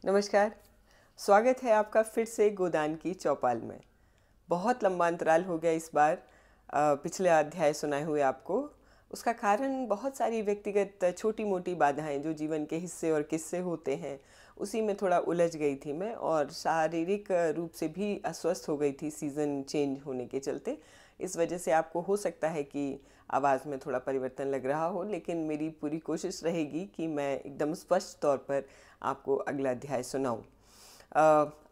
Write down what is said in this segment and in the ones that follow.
नमस्कार। स्वागत है आपका फिर से गोदान की चौपाल में। बहुत लंबा अंतराल हो गया इस बार पिछले अध्याय सुनाए हुए आपको। उसका कारण बहुत सारी व्यक्तिगत छोटी मोटी बाधाएं जो जीवन के हिस्से और किस्से होते हैं, उसी में थोड़ा उलझ गई थी मैं, और शारीरिक रूप से भी अस्वस्थ हो गई थी सीज़न चेंज होने के चलते। इस वजह से आपको हो सकता है कि आवाज़ में थोड़ा परिवर्तन लग रहा हो, लेकिन मेरी पूरी कोशिश रहेगी कि मैं एकदम स्पष्ट तौर पर आपको अगला अध्याय सुनाऊं।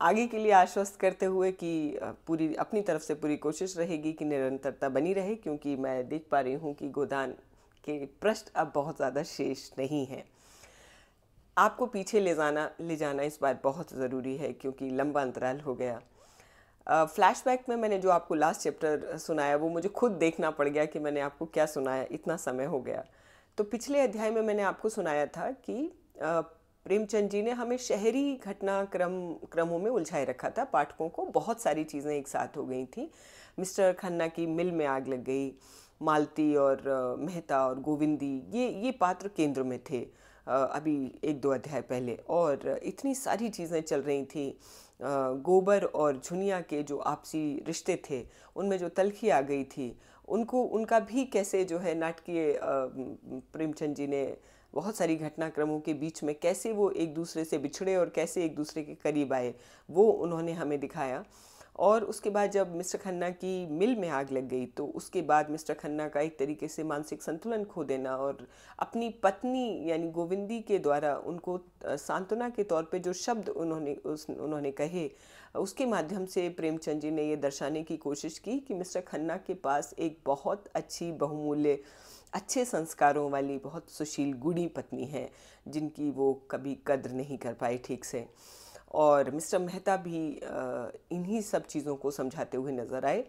आगे के लिए आश्वस्त करते हुए कि पूरी अपनी तरफ से पूरी कोशिश रहेगी कि निरंतरता बनी रहे, क्योंकि मैं देख पा रही हूँ कि गोदान के पृष्ठ अब बहुत ज़्यादा शेष नहीं है। आपको पीछे ले जाना इस बार बहुत ज़रूरी है, क्योंकि लंबा अंतराल हो गया। फ्लैशबैक में मैंने जो आपको लास्ट चैप्टर सुनाया, वो मुझे खुद देखना पड़ गया कि मैंने आपको क्या सुनाया, इतना समय हो गया। तो पिछले अध्याय में मैंने आपको सुनाया था कि प्रेमचंद जी ने हमें शहरी घटनाक्रमों में उलझाए रखा था। पाठकों को बहुत सारी चीज़ें एक साथ हो गई थी। मिस्टर खन्ना की मिल में आग लग गई, मालती और मेहता और गोविंदी, ये पात्र केंद्र में थे अभी एक दो अध्याय पहले, और इतनी सारी चीज़ें चल रही थी। गोबर और झुनिया के जो आपसी रिश्ते थे, उनमें जो तल्खी आ गई थी, उनका भी कैसे जो है नाटकीय प्रेमचंद जी ने बहुत सारी घटनाक्रमों के बीच में कैसे वो एक दूसरे से बिछड़े और कैसे एक दूसरे के करीब आए, वो उन्होंने हमें दिखाया। और उसके बाद जब मिस्टर खन्ना की मिल में आग लग गई, तो उसके बाद मिस्टर खन्ना का एक तरीके से मानसिक संतुलन खो देना, और अपनी पत्नी यानी गोविंदी के द्वारा उनको सांत्वना के तौर पे जो शब्द उन्होंने कहे, उसके माध्यम से प्रेमचंद जी ने ये दर्शाने की कोशिश की कि मिस्टर खन्ना के पास एक बहुत अच्छी, बहुमूल्य, अच्छे संस्कारों वाली, बहुत सुशील गुणी पत्नी है, जिनकी वो कभी कद्र नहीं कर पाए ठीक से। और मिस्टर मेहता भी इन्हीं सब चीज़ों को समझाते हुए नज़र आए।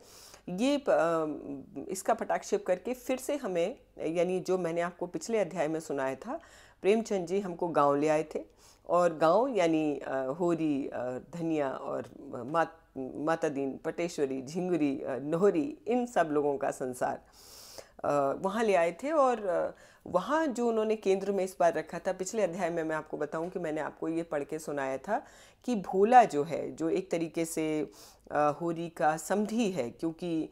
इसका पटाक्षेप करके फिर से हमें, यानी जो मैंने आपको पिछले अध्याय में सुनाया था, प्रेमचंद जी हमको गांव ले आए थे। और गांव यानी होरी, धनिया और माता दीन, पटेश्वरी, झिंगुरी, नोहरी, इन सब लोगों का संसार वहाँ ले आए थे। और वहाँ जो उन्होंने केंद्र में इस बार रखा था, पिछले अध्याय में मैं आपको बताऊं कि मैंने आपको ये पढ़ के सुनाया था कि भोला जो है, जो एक तरीके से होरी का समधी है, क्योंकि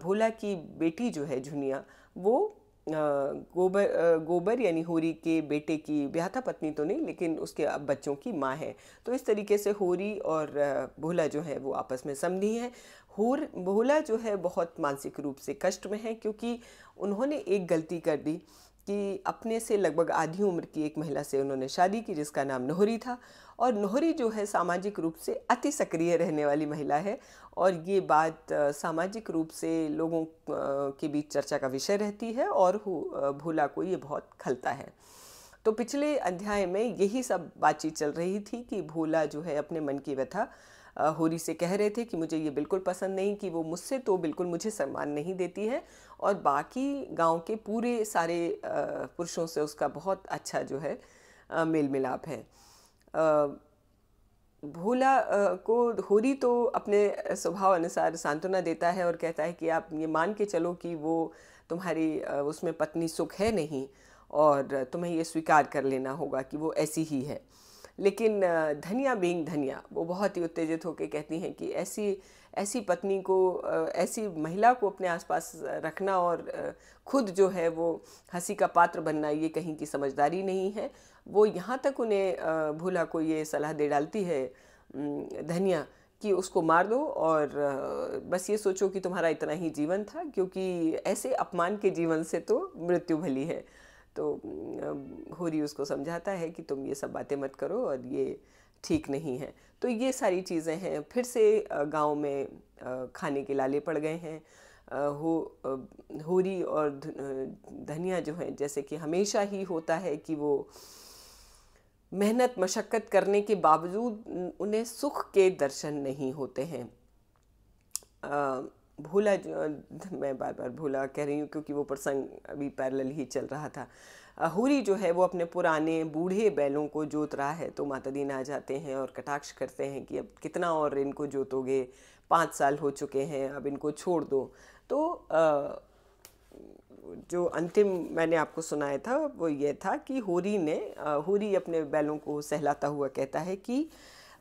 भोला की बेटी जो है झुनिया, वो गोबर यानी होरी के बेटे की ब्याहता पत्नी तो नहीं, लेकिन उसके अब बच्चों की माँ है। तो इस तरीके से होरी और भोला जो है वो आपस में समधी हैं। भोला जो है बहुत मानसिक रूप से कष्ट में है, क्योंकि उन्होंने एक गलती कर दी कि अपने से लगभग आधी उम्र की एक महिला से उन्होंने शादी की, जिसका नाम नोहरी था। और नोहरी जो है सामाजिक रूप से अति सक्रिय रहने वाली महिला है, और ये बात सामाजिक रूप से लोगों के बीच चर्चा का विषय रहती है, और भोला को ये बहुत खलता है। तो पिछले अध्याय में यही सब बातचीत चल रही थी कि भोला जो है अपने मन की व्यथा होरी से कह रहे थे कि मुझे ये बिल्कुल पसंद नहीं, कि वो मुझसे तो बिल्कुल मुझे सम्मान नहीं देती है, और बाकी गांव के पूरे सारे पुरुषों से उसका बहुत अच्छा जो है मेल मिलाप है। भोला को होरी तो अपने स्वभाव अनुसार सांत्वना देता है और कहता है कि आप ये मान के चलो कि वो तुम्हारी उसमें पत्नी सुख है नहीं, और तुम्हें ये स्वीकार कर लेना होगा कि वो ऐसी ही है। लेकिन धनिया बीइंग धनिया, वो बहुत ही उत्तेजित होकर कहती हैं कि ऐसी ऐसी पत्नी को, ऐसी महिला को अपने आसपास रखना और खुद जो है वो हंसी का पात्र बनना, ये कहीं की समझदारी नहीं है। वो यहाँ तक उन्हें भोला को ये सलाह दे डालती है धनिया, कि उसको मार दो और बस ये सोचो कि तुम्हारा इतना ही जीवन था, क्योंकि ऐसे अपमान के जीवन से तो मृत्यु भली है। तो होरी उसको समझाता है कि तुम ये सब बातें मत करो, और ये ठीक नहीं है। तो ये सारी चीज़ें हैं। फिर से गांव में खाने के लाले पड़ गए हैं। होरी और धनिया जो हैं, जैसे कि हमेशा ही होता है कि वो मेहनत मशक्क़त करने के बावजूद उन्हें सुख के दर्शन नहीं होते हैं। भोला मैं बार बार भोला कह रही हूँ क्योंकि वो प्रसंग अभी पैरेलल ही चल रहा था। होरी जो है वो अपने पुराने बूढ़े बैलों को जोत रहा है, तो माता दीन आ जाते हैं और कटाक्ष करते हैं कि अब कितना और इनको जोतोगे, 5 साल हो चुके हैं, अब इनको छोड़ दो। तो जो अंतिम मैंने आपको सुनाया था वो ये था कि होरी अपने बैलों को सहलाता हुआ कहता है कि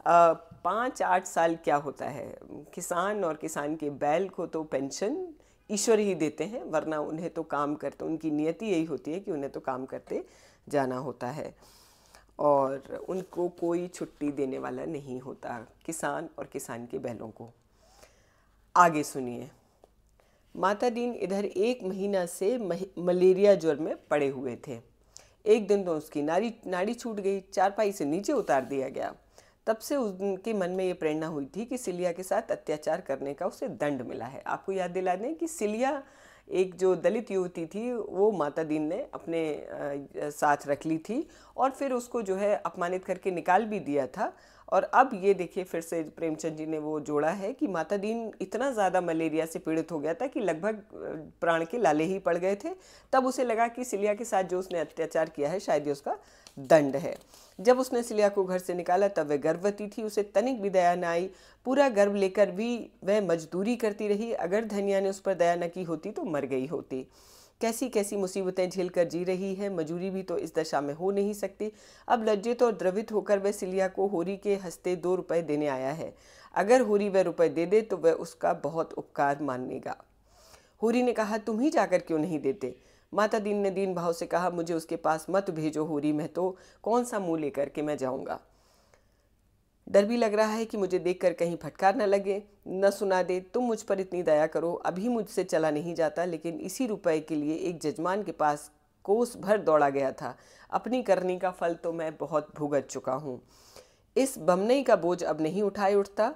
5-8 साल क्या होता है, किसान और किसान के बैल को तो पेंशन ईश्वर ही देते हैं, वरना उन्हें तो काम करते, उनकी नियति यही होती है कि उन्हें तो काम करते जाना होता है और उनको कोई छुट्टी देने वाला नहीं होता, किसान और किसान के बैलों को। आगे सुनिए। माता दीन इधर 1 महीना से मलेरिया ज्वर में पड़े हुए थे। एक दिन तो उसकी नाड़ी छूट गई, चारपाई से नीचे उतार दिया गया। तब से उनके मन में ये प्रेरणा हुई थी कि सिलिया के साथ अत्याचार करने का उसे दंड मिला है। आपको याद दिला दें कि सिलिया एक जो दलित युवती थी वो माता दीन ने अपने साथ रख ली थी और फिर उसको जो है अपमानित करके निकाल भी दिया था। और अब ये देखिए फिर से प्रेमचंद जी ने वो जोड़ा है कि माता दीन इतना ज़्यादा मलेरिया से पीड़ित हो गया था कि लगभग प्राण के लाले ही पड़ गए थे। तब उसे लगा कि सिलिया के साथ जो उसने अत्याचार किया है शायद ये उसका दंड है। जब उसने सिलिया को घर से निकाला तब वह गर्भवती थी, उसे तनिक भी दया न आई। पूरा गर्भ लेकर भी वह मजदूरी करती रही। अगर धनिया ने उस पर दया न की होती तो मर गई होती। कैसी कैसी मुसीबतें झेलकर जी रही है, मजूरी भी तो इस दशा में हो नहीं सकती। अब लज्जित और द्रवित होकर वह सिलिया को होरी के हंसते 2 रुपए देने आया है। अगर होरी वह रुपए दे दे तो वह उसका बहुत उपकार मानेगा। होरी ने कहा, तुम ही जाकर क्यों नहीं देते? माता दीन ने दीन भाव से कहा, मुझे उसके पास मत भेजो होरी, मैं तो कौन सा मुंह लेकर के मैं जाऊंगा। डर भी लग रहा है कि मुझे देखकर कहीं फटकार न लगे, न सुना दे। तुम मुझ पर इतनी दया करो। अभी मुझसे चला नहीं जाता, लेकिन इसी रुपए के लिए एक जजमान के पास कोस भर दौड़ा गया था। अपनी करनी का फल तो मैं बहुत भुगत चुका हूँ। इस बमनई का बोझ अब नहीं उठाए उठता।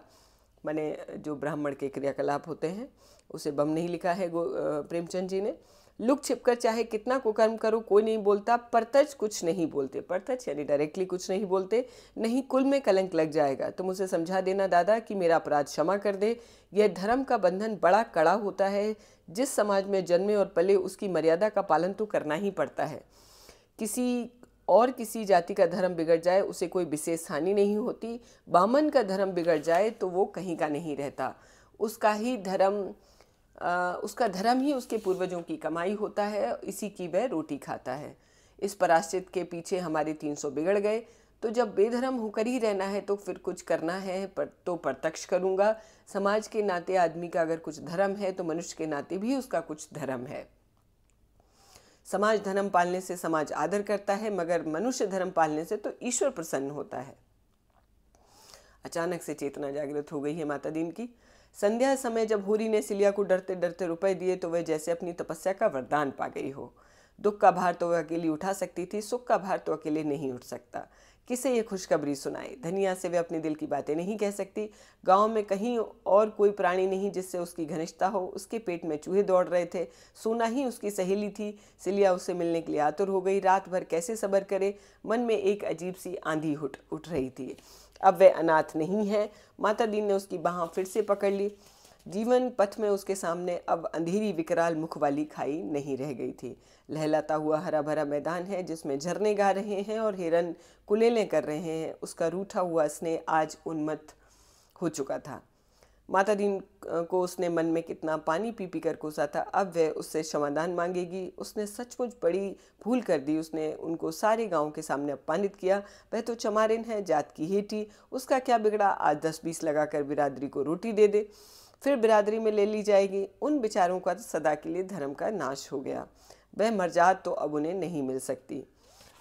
माने जो ब्राह्मण के क्रियाकलाप होते हैं उसे बमनई लिखा है प्रेमचंद जी ने। लुक छिपकर चाहे कितना कुकर्म करो कोई नहीं बोलता, परतच कुछ नहीं बोलते। परतच यानी डायरेक्टली कुछ नहीं बोलते, नहीं कुल में कलंक लग जाएगा। तुम उसे समझा देना दादा कि मेरा अपराध क्षमा कर दे। यह धर्म का बंधन बड़ा कड़ा होता है। जिस समाज में जन्मे और पले उसकी मर्यादा का पालन तो करना ही पड़ता है। किसी जाति का धर्म बिगड़ जाए उसे कोई विशेष हानि नहीं होती। बामन का धर्म बिगड़ जाए तो वो कहीं का नहीं रहता। उसका धर्म ही उसके पूर्वजों की कमाई होता है, इसी की वह रोटी खाता है। इस पराश्चित के पीछे हमारे 300 बिगड़ गए। तो जब बेधर्म होकर ही रहना है तो फिर कुछ करना है तो प्रत्यक्ष करूँगा। समाज के नाते आदमी का अगर कुछ धर्म है तो मनुष्य के नाते भी उसका कुछ धर्म है। समाज धर्म पालने से समाज आदर करता है, मगर मनुष्य धर्म पालने से तो ईश्वर प्रसन्न होता है। अचानक से चेतना जागृत हो गई है माता दीन की। संध्या समय जब होरी ने सिलिया को डरते डरते रुपए दिए तो वह जैसे अपनी तपस्या का वरदान पा गई हो। दुख का भार तो वह अकेली उठा सकती थी, सुख का भार तो अकेले नहीं उठ सकता। किसे ये खुशखबरी सुनाए? धनिया से वे अपने दिल की बातें नहीं कह सकती। गांव में कहीं और कोई प्राणी नहीं जिससे उसकी घनिष्ठता हो। उसके पेट में चूहे दौड़ रहे थे। सोना ही उसकी सहेली थी। सिलिया उससे मिलने के लिए आतुर हो गई। रात भर कैसे सब्र करे? मन में एक अजीब सी आंधी उठ रही थी। अब वह अनाथ नहीं है। माता दीन ने उसकी बाह फिर से पकड़ ली। जीवन पथ में उसके सामने अब अंधेरी विकराल मुख वाली खाई नहीं रह गई थी। लहलाता हुआ हरा भरा मैदान है जिसमें झरने गा रहे हैं और हिरन कुलेलें कर रहे हैं। उसका रूठा हुआ स्नेह आज उन्मत्त हो चुका था। माता दीन को उसने मन में कितना पानी पी पी कर कोसा था। अब वह उससे क्षमादान मांगेगी। उसने सचमुच बड़ी भूल कर दी। उसने उनको सारे गांव के सामने अपमानित किया। वह तो चमारिन है, जात की हेठी। उसका क्या बिगड़ा? आज 10-20 लगाकर बिरादरी को रोटी दे दे, फिर बिरादरी में ले ली जाएगी। उन बेचारों का सदा के लिए धर्म का नाश हो गया। वह मर्जाद तो अब उन्हें नहीं मिल सकती।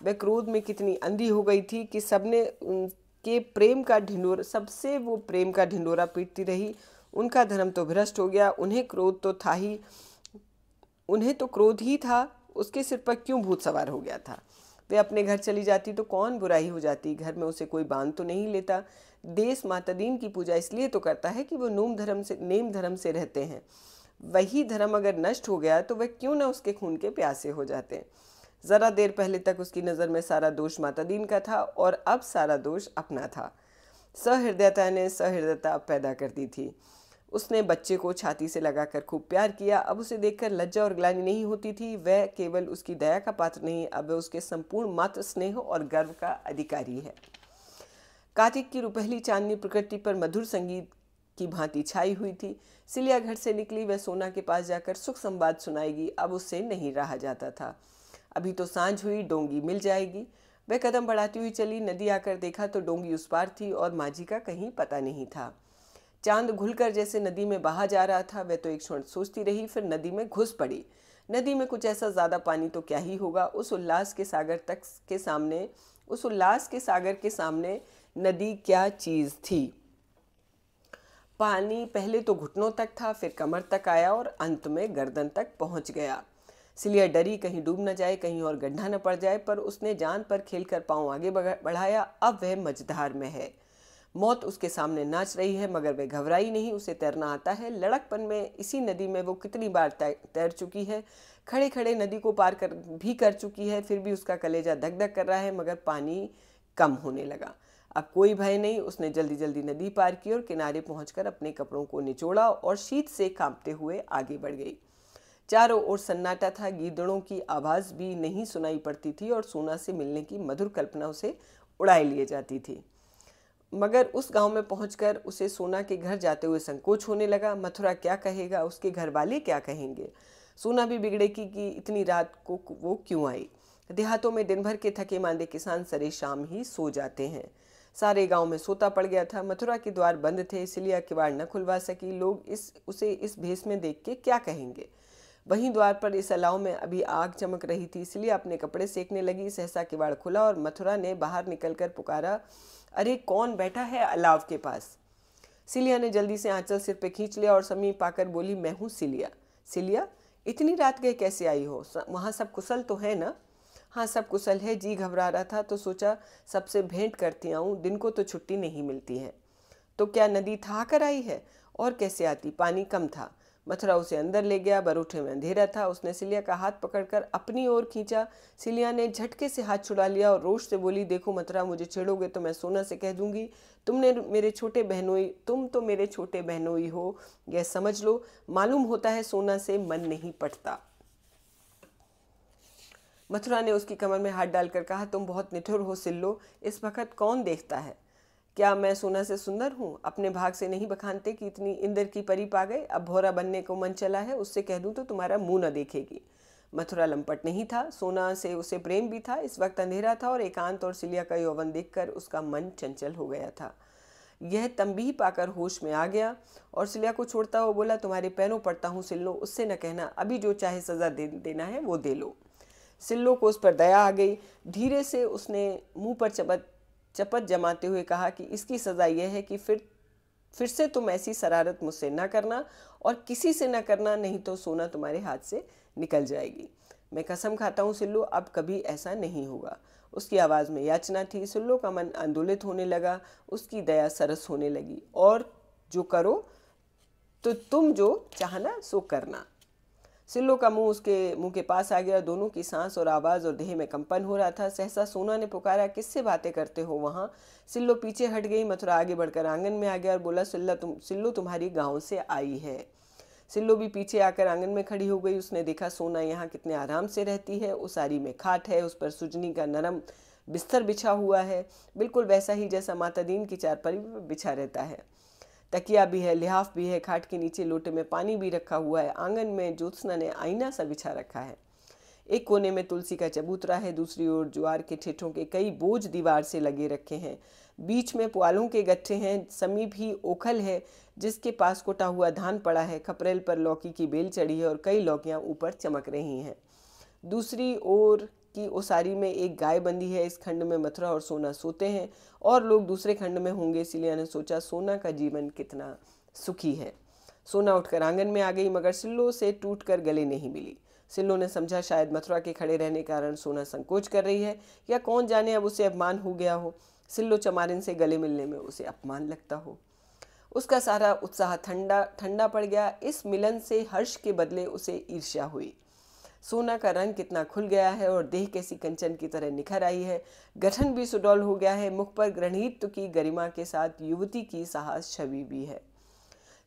वह क्रोध में कितनी अंधी हो गई थी कि सबसे वो प्रेम का ढिंडोरा पीटती रही। उनका धर्म तो भ्रष्ट हो गया। उन्हें तो क्रोध ही था। उसके सिर पर क्यों भूत सवार हो गया था? वे अपने घर चली जाती तो कौन बुराई हो जाती? घर में उसे कोई बांध तो नहीं लेता। देश माता दीन की पूजा इसलिए तो करता है कि वो नेम धर्म से रहते हैं। वही धर्म अगर नष्ट हो गया तो वह क्यों न उसके खून के प्यासे हो जाते। जरा देर पहले तक उसकी नज़र में सारा दोष माता दीन का था और अब सारा दोष अपना था। सहृदयता ने सहृदयता पैदा कर दी थी। उसने बच्चे को छाती से लगाकर खूब प्यार किया। अब उसे देखकर लज्जा और ग्लानि नहीं होती थी। वह केवल उसकी दया का पात्र नहीं, अब वह उसके संपूर्ण मातृ स्नेह और गर्व का अधिकारी है। कार्तिक की रुपहली चांदनी प्रकृति पर मधुर संगीत की भांति छाई हुई थी। सिलिया घर से निकली, वह सोना के पास जाकर सुख संवाद सुनाएगी, अब उससे नहीं रहा जाता था। अभी तो सांझ हुई, डोंगी मिल जाएगी। वह कदम बढ़ाती हुई चली, नदी आकर देखा तो डोंगी उस पार थी और माझी का कहीं पता नहीं था। चांद घुलकर जैसे नदी में बहा जा रहा था। वह तो एक क्षण सोचती रही, फिर नदी में घुस पड़ी। नदी में कुछ ऐसा ज्यादा पानी तो क्या ही होगा। उस उल्लास के सागर के सामने नदी क्या चीज थी। पानी पहले तो घुटनों तक था, फिर कमर तक आया और अंत में गर्दन तक पहुंच गया। सिलिया डरी कहीं डूब न जाए, कहीं और गड्ढा न पड़ जाए, पर उसने जान पर खेलकर पांव आगे बढ़ाया। अब वह मझधार में है, मौत उसके सामने नाच रही है, मगर वह घबराई नहीं। उसे तैरना आता है। लड़कपन में इसी नदी में वो कितनी बार तैर चुकी है। खड़े खड़े नदी को पार कर चुकी है। फिर भी उसका कलेजा धक धक कर रहा है, मगर पानी कम होने लगा। अब कोई भय नहीं। उसने जल्दी जल्दी नदी पार की और किनारे पहुंचकर अपने कपड़ों को निचोड़ा और शीत से कांपते हुए आगे बढ़ गई। चारों ओर सन्नाटा था। गीदड़ों की आवाज भी नहीं सुनाई पड़ती थी और सोना से मिलने की मधुर कल्पना उसे उड़ाए लिए जाती थी। मगर उस गांव में पहुंचकर उसे सोना के घर जाते हुए संकोच होने लगा। मथुरा क्या कहेगा, उसके घर वाले क्या कहेंगे। सोना भी बिगड़ेगी कि इतनी रात को वो क्यों आई। देहातों में दिन भर के थके मांदे किसान सरे शाम ही सो जाते हैं। सारे गांव में सोता पड़ गया था। मथुरा के द्वार बंद थे, इसलिए किवाड़ न खुलवा सकी। लोग उसे इस भेष में देख के क्या कहेंगे। वहीं द्वार पर इस अलाव में अभी आग चमक रही थी, इसलिए अपने कपड़े सेकने लगी। सहसा किवाड़ खुला और मथुरा ने बाहर निकलकर पुकारा, अरे कौन बैठा है अलाव के पास। सिलिया ने जल्दी से आंचल सिर पे खींच लिया और समीप पाकर बोली, मैं हूँ सिलिया। सिलिया, इतनी रात गए कैसे आई हो? वहाँ सब कुशल तो है ना? हाँ सब कुशल है। जी घबरा रहा था तो सोचा सबसे भेंट करती आऊँ, दिन को तो छुट्टी नहीं मिलती है। तो क्या नदी था कर आई है? और कैसे आती, पानी कम था। मथुरा उसे अंदर ले गया। बरूठे में अंधेरा था। उसने सिलिया का हाथ पकड़कर अपनी ओर खींचा। सिलिया ने झटके से हाथ छुड़ा लिया और रोष से बोली, देखो मथुरा, मुझे छेड़ोगे तो मैं सोना से कह दूंगी तुम तो मेरे छोटे बहनोई हो, यह समझ लो। मालूम होता है सोना से मन नहीं पटता। मथुरा ने उसकी कमर में हाथ डालकर कहा, तुम बहुत निठुर हो सिल्लो, इस वक्त कौन देखता है? क्या मैं सोना से सुंदर हूँ? अपने भाग से नहीं बखानते कि इतनी इंद्र की परी पा गए। अब भौरा बनने को मन चला है, उससे कह दूँ तो तुम्हारा मुंह न देखेगी। मथुरा लंपट नहीं था, सोना से उसे प्रेम भी था। इस वक्त अंधेरा था और एकांत और सिलिया का यौवन देखकर उसका मन चंचल हो गया था। यह तंबीह पाकर होश में आ गया और सिलिया को छोड़ता हुआ बोला, तुम्हारे पैरों पड़ता हूँ सिल्लो, उससे न कहना, अभी जो चाहे सजा देना है वो दे लो। सिल्लो को उस पर दया आ गई। धीरे से उसने मुंह पर चपत जमाते हुए कहा कि इसकी सज़ा यह है कि फिर से तुम ऐसी शरारत मुझसे ना करना और किसी से ना करना, नहीं तो सोना तुम्हारे हाथ से निकल जाएगी। मैं कसम खाता हूँ सिल्लो, अब कभी ऐसा नहीं होगा। उसकी आवाज़ में याचना थी। सिल्लो का मन आंदोलित होने लगा। उसकी दया सरस होने लगी। और जो करो तो तुम जो चाहना सो करना। सिल्लो का मुंह उसके मुंह के पास आ गया। दोनों की सांस और आवाज़ और देह में कंपन हो रहा था। सहसा सोना ने पुकारा, किससे बातें करते हो वहाँ? सिल्लो पीछे हट गई। मथुरा आगे बढ़कर आंगन में आ गया और बोला, सिल्लो तुम्हारी गांव से आई है। सिल्लो भी पीछे आकर आंगन में खड़ी हो गई। उसने देखा सोना यहाँ कितने आराम से रहती है। उसारी में खाट है, उस पर सुजनी का नरम बिस्तर बिछा हुआ है, बिल्कुल वैसा ही जैसा माता दीन की चारपाई पर बिछा रहता है। तकिया भी है, लिहाफ भी है, खाट के नीचे लोटे में पानी भी रखा हुआ है। आंगन में ज्योत्सना ने आईना सा बिछा रखा है। एक कोने में तुलसी का चबूतरा है, दूसरी ओर ज्वार के ठेठों के कई बोझ दीवार से लगे रखे हैं। बीच में पुआलों के गट्ठे हैं। समीप ही ओखल है जिसके पास कुटा हुआ धान पड़ा है। खपरेल पर लौकी की बेल चढ़ी है और कई लौकियां ऊपर चमक रही हैं। दूसरी ओर की ओसारी में एक गाय बंधी है। इस खंड में मथुरा और सोना सोते हैं और लोग दूसरे खंड में होंगे। सिलिया ने सोचा, सोना का जीवन कितना सुखी है। सोना उठकर आंगन में आ गई, मगर सिल्लो से टूटकर गले नहीं मिली। सिल्लो ने समझा शायद मथुरा के खड़े रहने के कारण सोना संकोच कर रही है, या कौन जाने अब उसे अपमान हो गया हो। सिल्लो चमारिन से गले मिलने में उसे अपमान लगता हो। उसका सारा उत्साह ठंडा पड़ गया। इस मिलन से हर्ष के बदले उसे ईर्ष्या हुई। सोना का रंग कितना खुल गया है और देह कैसी कंचन की तरह निखर आई है। गठन भी सुडौल हो गया है। मुख पर गृहीत्व की गरिमा के साथ युवती की साहस छवि भी है।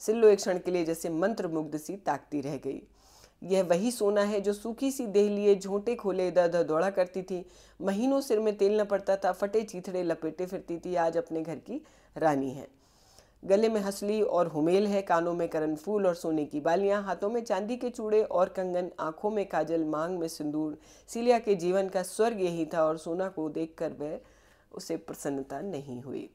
सिल्लो एक क्षण के लिए जैसे मंत्र मुग्ध सी ताकती रह गई। यह वही सोना है जो सूखी सी देह लिए झोंटे खोले इधर उधर दौड़ा करती थी। महीनों सिर में तेल न पड़ता था, फटे चीथड़े लपेटे फिरती थी। आज अपने घर की रानी है। गले में हंसली और हुमेल है, कानों में कर्णफूल और सोने की बालियां, हाथों में चांदी के चूड़े और कंगन, आंखों में काजल, मांग में सिंदूर। सिलिया के जीवन का स्वर्ग यही था और सोना को देखकर वह उसे प्रसन्नता नहीं हुई।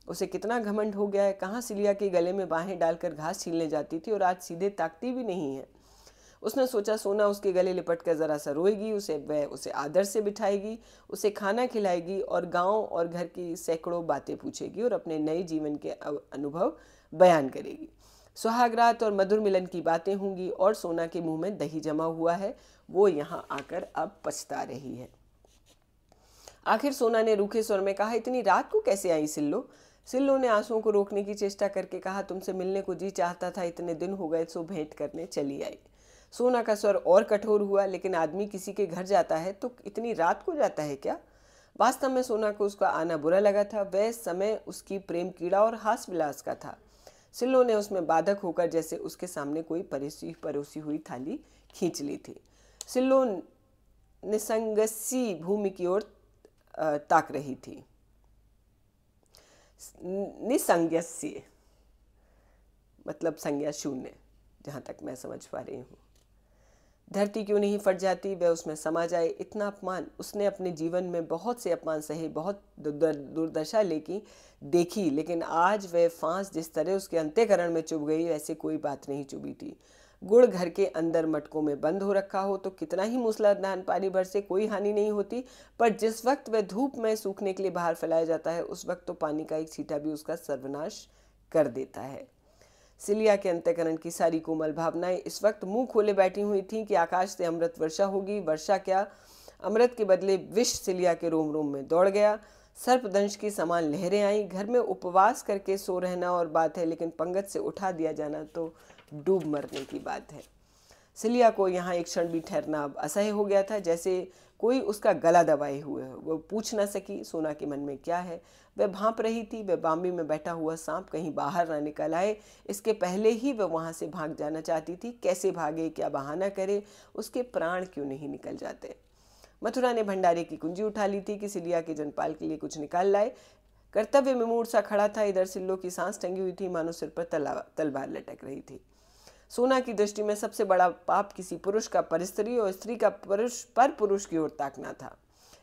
उसे कितना घमंड हो गया है, कहाँ सिलिया के गले में बाहें डालकर घास छीलने जाती थी और आज सीधे ताकती भी नहीं है। उसने सोचा सोना उसके गले लिपट कर जरा सा रोएगी, वह उसे आदर से बिठाएगी, उसे खाना खिलाएगी और गांव और घर की सैकड़ों बातें पूछेगी और अपने नए जीवन के अनुभव बयान करेगी। सुहागरात और मधुर मिलन की बातें होंगी और सोना के मुंह में दही जमा हुआ है, वो यहाँ आकर अब पछता रही है। आखिर सोना ने रूखे स्वर में कहा, इतनी रात को कैसे आई सिल्लो? सिल्लो ने आंसुओं को रोकने की चेष्टा करके कहा, तुमसे मिलने को जी चाहता था, इतने दिन हो गए सो भेंट करने चली आई। सोना का स्वर और कठोर हुआ, लेकिन आदमी किसी के घर जाता है तो इतनी रात को जाता है क्या? वास्तव में सोना को उसका आना बुरा लगा था। वह समय उसकी प्रेम कीड़ा और हास विलास का था। सिल्लो ने उसमें बाधक होकर जैसे उसके सामने कोई परोसी हुई थाली खींच ली थी। सिल्लो निसंगसी भूमि की ओर ताक रही थी। निसंगस्य मतलब संज्ञा शून्य, जहाँ तक मैं समझ पा रही हूँ। धरती क्यों नहीं फट जाती, वह उसमें समा जाए। इतना अपमान उसने अपने जीवन में बहुत से अपमान सहे, बहुत दुर्दशा देखी, लेकिन आज वह फांस जिस तरह उसके अंतःकरण में चुभ गई, ऐसे कोई बात नहीं चुभी थी। गुड़ घर के अंदर मटकों में बंद हो रखा हो तो कितना ही मूसलाधार पानी भर से कोई हानि नहीं होती, पर जिस वक्त वह धूप में सूखने के लिए बाहर फैलाया जाता है, उस वक्त तो पानी का एक छींटा भी उसका सर्वनाश कर देता है। सिलिया के अंतःकरण की सारी कोमल भावनाएं इस वक्त मुंह खोले बैठी हुई थीं कि आकाश से अमृत वर्षा होगी। वर्षा क्या, अमृत के बदले विष सिलिया के रोम रोम में दौड़ गया। सर्पदंश की समान लहरें आईं। घर में उपवास करके सो रहना और बात है, लेकिन पंगत से उठा दिया जाना तो डूब मरने की बात है। सिलिया को यहाँ एक क्षण भी ठहरना अब असह्य हो गया था, जैसे कोई उसका गला दबाए हुए हो। वह पूछ न सकी सोना के मन में क्या है। वह भांप रही थी, वह बाम्बी में बैठा हुआ सांप कहीं बाहर ना निकल आए, इसके पहले ही वह वहाँ से भाग जाना चाहती थी। कैसे भागे, क्या बहाना करे, उसके प्राण क्यों नहीं निकल जाते। मथुरा ने भंडारे की कुंजी उठा ली थी कि सिलिया के जनपाल के लिए कुछ निकाल लाए। कर्तव्य में मूड सा खड़ा था। इधर सिल्लो की सांस टंगी हुई थी, मानो सिर पर तलवार लटक रही थी। सोना की दृष्टि में सबसे बड़ा पाप किसी पुरुष का परस्त्री और स्त्री का पुरुष की ओर ताकना था।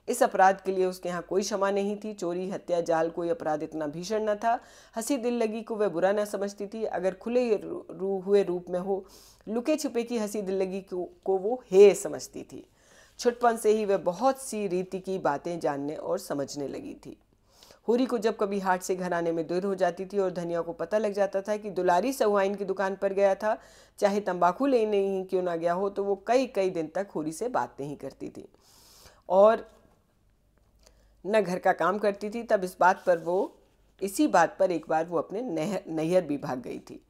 इस अपराध के लिए उसके यहाँ कोई क्षमा नहीं थी। चोरी, हत्या, जाल, कोई अपराध इतना भीषण न था। हंसी दिल लगी को वह बुरा न समझती थी। अगर खुले हुए रूप में हो, लुके छुपे की हंसी दिल लगी को वो हेय समझती थी। छुटपन से ही वह बहुत सी रीति की बातें जानने और समझने लगी थी। होरी को जब कभी हाट से घर आने में देर हो जाती थी और धनिया को पता लग जाता था कि दुलारी सहुआइन की दुकान पर गया था, चाहे तंबाकू लेने ही क्यों ना गया हो, तो वो कई कई दिन तक होरी से बात नहीं करती थी और न घर का काम करती थी। तब इसी बात पर एक बार वो अपने नैहर भी भाग गई थी।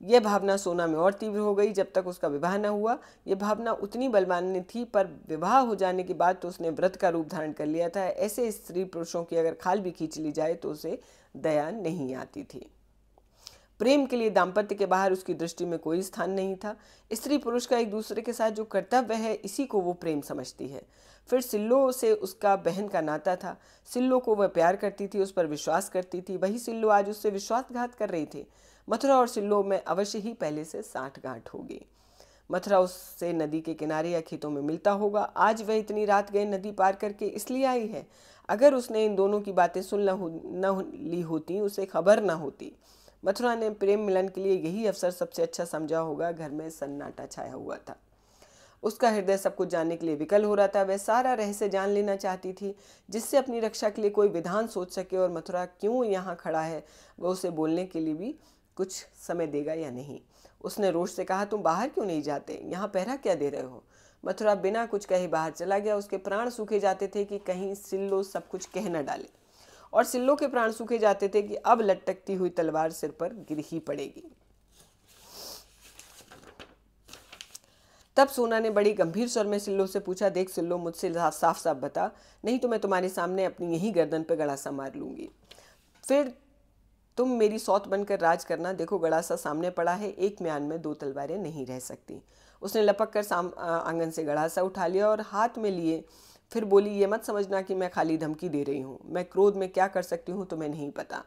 यह भावना सोना में और तीव्र हो गई जब तक उसका विवाह न हुआ। यह भावना उतनी बलवान थी, पर विवाह हो जाने के बाद तो उसने व्रत का रूप धारण कर लिया था। ऐसे स्त्री पुरुषों की अगर खाल भी खींच ली जाए तो उसे दया नहीं आती थी। प्रेम के लिए दाम्पत्य के बाहर उसकी दृष्टि में कोई स्थान नहीं था। स्त्री पुरुष का एक दूसरे के साथ जो कर्तव्य है, इसी को वो प्रेम समझती है। फिर सिल्लो से उसका बहन का नाता था। सिल्लो को वह प्यार करती थी, उस पर विश्वास करती थी। वही सिल्लो आज उससे विश्वासघात कर रही थी। मथुरा और सिल्लो में अवश्य ही पहले से साठगांठ होगी। मथुरा उससे नदी के किनारे या खेतों में मिलता होगा। आज वह इतनी रात गए नदी पार करके इसलिए आई है। अगर उसने इन दोनों की बातें सुन न ली होती, उसे खबर न होती। मथुरा ने प्रेम मिलन के लिए यही अवसर सबसे अच्छा समझा होगा। घर में सन्नाटा छाया हुआ था। उसका हृदय सब कुछ जानने के लिए विकल हो रहा था। वह सारा रहस्य जान लेना चाहती थी, जिससे अपनी रक्षा के लिए कोई विधान सोच सके। और मथुरा क्यों यहाँ खड़ा है, वह उसे बोलने के लिए भी कुछ समय देगा या नहीं। उसने रोष से कहा, तुम बाहर क्यों नहीं जाते, यहाँ पहरा क्या दे रहे हो। मथुरा बिना कुछ कहे बाहर चला गया। उसके प्राण सूखे जाते थे कि कहीं सिल्लो सब कुछ कह न डाले, और सिल्लो के प्राण सूखे जाते थे कि अब लटकती हुई तलवार सिर पर गिर ही पड़ेगी। तब सोना ने बड़ी गंभीर स्वर में सिल्लो से पूछा, देख सिल्लो, मुझसे साफ साफ बता, नहीं तो मैं तुम्हारे सामने अपनी यही गर्दन पर गड़ासा मार लूंगी। फिर तुम मेरी सौत बनकर राज करना। देखो गड़ासा सामने पड़ा है, एक म्यान में दो तलवारें नहीं रह सकती। उसने लपक कर आंगन से गड़ासा उठा लिया और हाथ में लिए फिर बोली, ये मत समझना कि मैं खाली धमकी दे रही हूँ। मैं क्रोध में क्या कर सकती हूँ तुम्हें नहीं पता।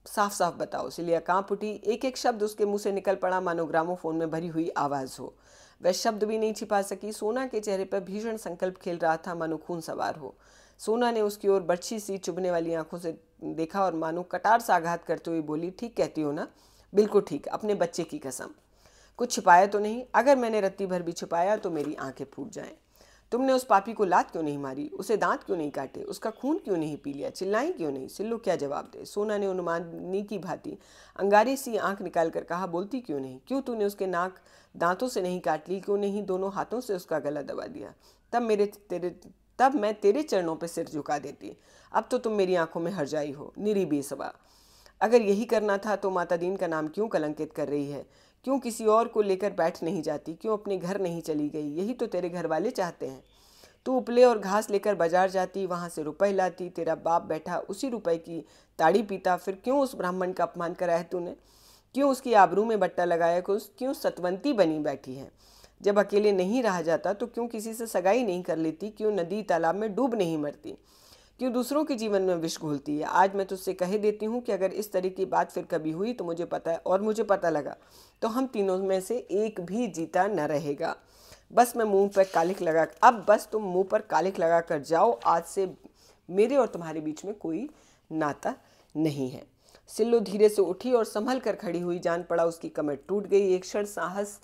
साफ साफ बताओ। सिलिया कांप उठी। एक एक शब्द उसके मुंह से निकल पड़ा मानो ग्रामोफोन में भरी हुई आवाज़ हो। वह शब्द भी नहीं छिपा सकी। सोना के चेहरे पर भीषण संकल्प खेल रहा था, मानो खून सवार हो। सोना ने उसकी ओर बर्छी सी चुभने वाली आंखों से देखा और मानो कटार सा आघात करते हुए बोली, ठीक कहती हो ना? बिल्कुल ठीक, अपने बच्चे की कसम। कुछ छिपाया तो नहीं? अगर मैंने रत्ती भर भी छिपाया तो मेरी आंखें फूट जाएं। तुमने उस पापी को लात क्यों नहीं मारी? उसे दांत क्यों नहीं काटे? उसका खून क्यों नहीं पी लिया? चिल्लाई क्यों नहीं? सिल्लू क्या जवाब दे? सोना ने उन्मादी की भांति अंगारी सी आंख निकाल कर कहा, बोलती क्यों नहीं? क्यों तूने उसके नाक दांतों से नहीं काट ली? क्यों नहीं दोनों हाथों से उसका गला दबा दिया? तब मैं तेरे चरणों पर सिर झुका देती। अब तो तुम मेरी आंखों में हर्जाई हो, निरी बेसबा। अगर यही करना था तो माता दीन का नाम क्यों कलंकित कर रही है? क्यों किसी और को लेकर बैठ नहीं जाती? क्यों अपने घर नहीं चली गई? यही तो तेरे घर वाले चाहते हैं। तू उपले और घास लेकर बाजार जाती, वहाँ से रुपए लाती, तेरा बाप बैठा उसी रुपए की ताड़ी पीता। फिर क्यों उस ब्राह्मण का अपमान करा है तूने? क्यों उसकी आबरू में बट्टा लगाया? क्यों सतवंती बनी बैठी है? जब अकेले नहीं रहा जाता तो क्यों किसी से सगाई नहीं कर लेती? क्यों नदी तालाब में डूब नहीं मरती? क्यों दूसरों के जीवन में विष घोलती है? आज मैं तुझसे कह देती हूँ कि अगर इस तरह की बात फिर कभी हुई तो मुझे पता लगा तो हम तीनों में से एक भी जीता न रहेगा। बस तुम मुंह पर कालिख लगा कर जाओ। आज से मेरे और तुम्हारे बीच में कोई नाता नहीं है। सिल्लू धीरे से उठी और संभल कर खड़ी हुई। जान पड़ा उसकी कमर टूट गई। एक क्षण साहस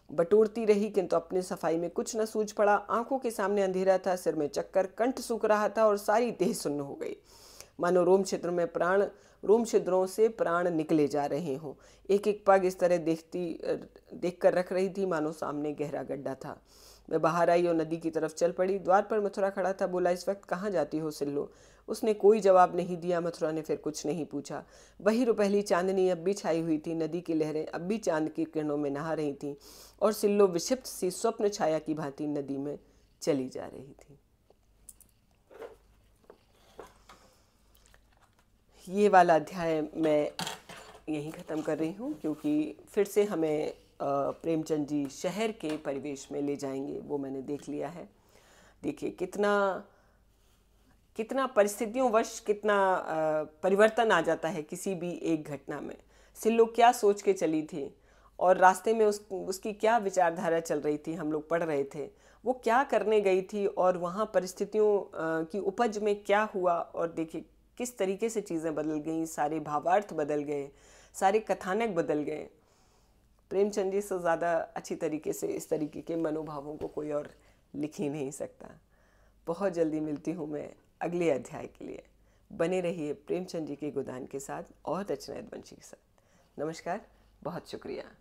बटोरती रही किंतु अपनी सफाई में कुछ न सूझ पड़ा। आंखों के सामने अंधेरा था, सिर में चक्कर, कंठ सूख रहा था और सारी देह सुन्न हो गई, मानो रोम छिद्रों से प्राण निकले जा रहे हों। एक एक पग इस तरह देख कर रख रही थी मानो सामने गहरा गड्ढा था। मैं बाहर आई और नदी की तरफ चल पड़ी। द्वार पर मथुरा खड़ा था। बोला, इस वक्त कहाँ जाती हो सिल्लो? उसने कोई जवाब नहीं दिया। मथुरा ने फिर कुछ नहीं पूछा। वही रुपहली चांदनी अब भी छाई हुई थी। नदी की लहरें अब भी चांद की किरणों में नहा रही थीं और सिल्लो विक्षिप्त सी स्वप्न छाया की भांति नदी में चली जा रही थी। ये वाला अध्याय मैं यहीं ख़त्म कर रही हूँ क्योंकि फिर से हमें प्रेमचंद जी शहर के परिवेश में ले जाएंगे, वो मैंने देख लिया है। देखिए कितना परिस्थितियों वश कितना परिवर्तन आ जाता है किसी भी एक घटना में। सिल्लो क्या सोच के चली थी और रास्ते में उसकी क्या विचारधारा चल रही थी, हम लोग पढ़ रहे थे। वो क्या करने गई थी और वहाँ परिस्थितियों की उपज में क्या हुआ, और देखिए किस तरीके से चीज़ें बदल गईं, सारे भावार्थ बदल गए, सारे कथानक बदल गए। प्रेमचंद जी से ज़्यादा अच्छी तरीके से इस तरीके के मनोभावों को कोई और लिख ही नहीं सकता। बहुत जल्दी मिलती हूँ मैं अगले अध्याय के लिए। बने रहिए प्रेमचंद जी के गोदान के साथ और रचना यदुवंशी के साथ। नमस्कार, बहुत शुक्रिया।